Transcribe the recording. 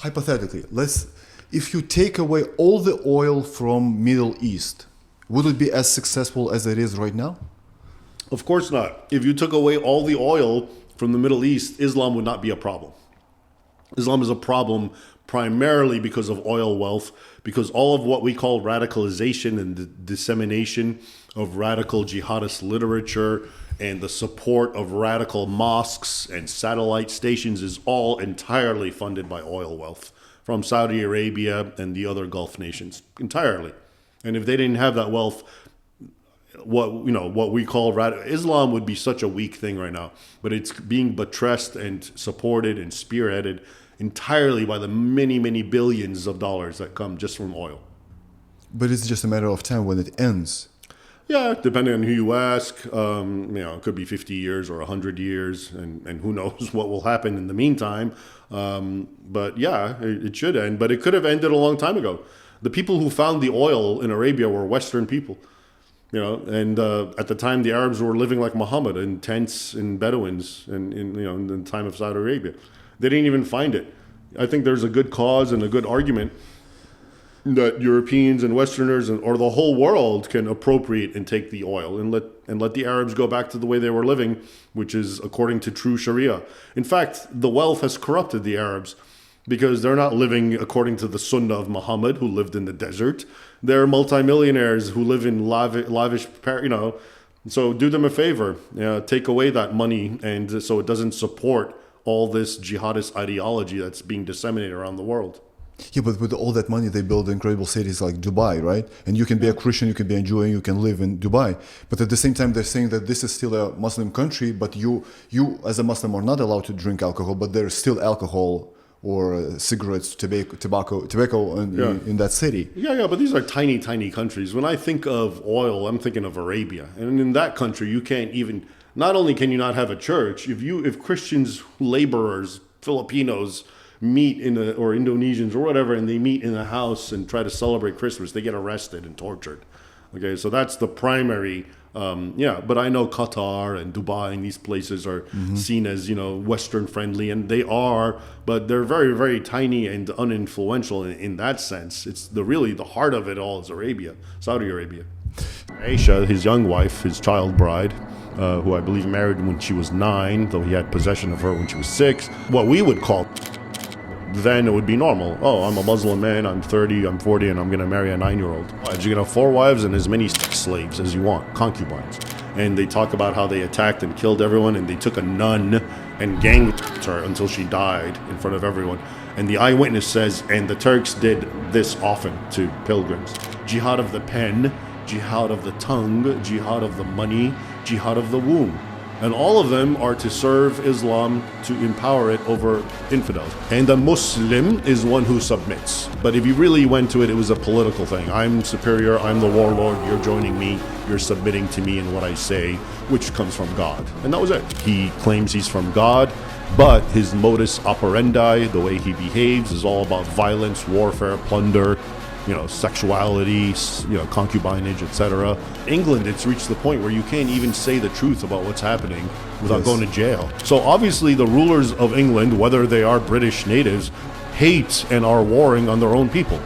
Hypothetically, if you take away all the oil from Middle East, would it be as successful as it is right now? Of course not. If you took away all the oil from the Middle East, Islam would not be a problem. Islam is a problem primarily because of oil wealth, because all of what we call radicalization and the dissemination of radical jihadist literature and the support of radical mosques and satellite stations is all entirely funded by oil wealth from Saudi Arabia and the other Gulf nations, entirely. And if they didn't have that wealth, what we call Islam would be such a weak thing right now, but it's being buttressed and supported and spearheaded entirely by the many, many billions of dollars that come just from oil. But it's just a matter of time when it ends. Yeah, depending on who you ask, it could be 50 years or 100 years, and who knows what will happen in the meantime. But yeah, it should end, but it could have ended a long time ago. The people who found the oil in Arabia were Western people, and at the time the Arabs were living like Muhammad in tents and Bedouins, and in the time of Saudi Arabia. They didn't even find it. I think there's a good cause and a good argument that Europeans and Westerners or the whole world can appropriate and take the oil and let the Arabs go back to the way they were living, which is according to true Sharia. In fact, the wealth has corrupted the Arabs because they're not living according to the Sunnah of Muhammad, who lived in the desert. They're multimillionaires who live in lavish, So do them a favor, take away that money, and so it doesn't support all this jihadist ideology that's being disseminated around the world. Yeah, but with all that money, they build incredible cities like Dubai, right? And you can be a Christian, you can be a Jew, and you can live in Dubai. But at the same time, they're saying that this is still a Muslim country, but you as a Muslim are not allowed to drink alcohol, but there's still alcohol or cigarettes, tobacco in that city. Yeah, but these are tiny, tiny countries. When I think of oil, I'm thinking of Arabia. And in that country, you can't even, not only can you not have a church, if Christians, laborers, Filipinos, meet or Indonesians or whatever, and they meet in a house and try to celebrate Christmas, they get arrested and tortured. Okay, so that's the primary. But I know Qatar and Dubai and these places are seen as Western friendly, and they are, but they're very, very tiny and uninfluential in that sense. It's the heart of it all is Arabia, Saudi Arabia. Aisha, his young wife, his child bride, who I believe married when she was 9, though he had possession of her when she was 6. What we would call then it would be normal. Oh, I'm a Muslim man, I'm 30, I'm 40, and I'm going to marry a 9-year-old. You can have 4 wives and as many slaves as you want, concubines. And they talk about how they attacked and killed everyone, and they took a nun and ganged her until she died in front of everyone. And the eyewitness says, and the Turks did this often to pilgrims. Jihad of the pen, jihad of the tongue, jihad of the money, jihad of the womb. And all of them are to serve Islam, to empower it over infidels. And a Muslim is one who submits. But if you really went to it, it was a political thing. I'm superior, I'm the warlord, you're joining me, you're submitting to me in what I say, which comes from God. And that was it. He claims he's from God, but his modus operandi, the way he behaves, is all about violence, warfare, plunder, sexuality, concubinage, etc. England, it's reached the point where you can't even say the truth about what's happening without going to jail. So obviously the rulers of England, whether they are British natives, hate and are warring on their own people.